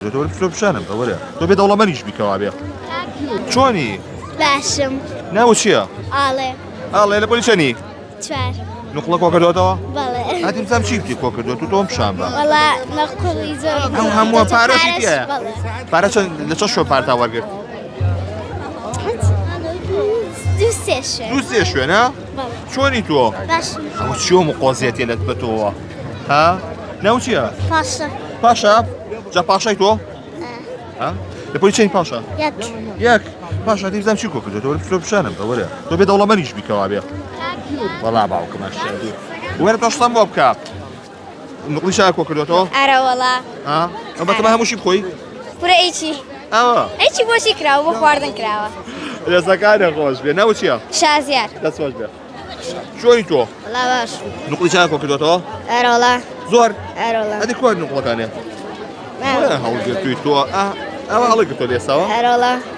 تۆ فرۆ پیشانم بەوەرە تۆ بێ دەوڵەمەندیش بیکەوا بێ چۆنی باشم ناوت چییە؟ ئاڵێ ئاڵێ لە پۆلی چەنی؟ چوار نوقڵە کۆ کردوێتەوە؟ بەڵێ هاتی بزانم چی بکەی کۆ کردوێت و تۆم پیشان بە وەڵا نەقوڵی زۆر ئەو هەمووە پارەشی تایە؟ بەڵێ پارە چەند لە چەند شوێن پارەتا وەرگرت؟ دوو سێ شوێن دوو سێ شوێنە؟ بەڵێ چۆنی تۆ؟ باشم ئەوە چیۆم و قۆزیەتێ لەت بە تۆوە؟ ها؟ ناو چییە؟ پاشە پاشا؟ جا پاشای تۆ؟ ها؟ لە پۆلی چەنی پاشا؟ یەک یەک پاشا هاتی بزانم چی کۆ کردوێت تۆ فرۆ پیشانم بەوەرە تۆ بێ دەوڵەمەندیش بیکەوا بێ وەڵا باوکەمان شێدی وەرە تۆشتەم بۆ بکە نوقڵی شای کۆ کردوێتەوە؟ ئەرە وەڵا ها؟ ئەم بەتەمە هەمووشی بخۆی؟ پورە ئیچی ئەوە ئەیچی بۆچی کراوە بۆ خواردن کراوە ڕێزەکانە خۆش بێ ناو چییە؟ شازیار دەست خۆش بێ چۆنی تۆ؟ وەڵا باش نوقڵی شای کۆ کردوێتەوە؟ ئەرە وەڵا زۆر؟ ئەرە وەڵا ئەدی کوار نوقڵەکانێ؟ هەوڵگرتووی تۆ ئەوە هەڵەگرتۆ لێساوە؟ ئەرە وەڵا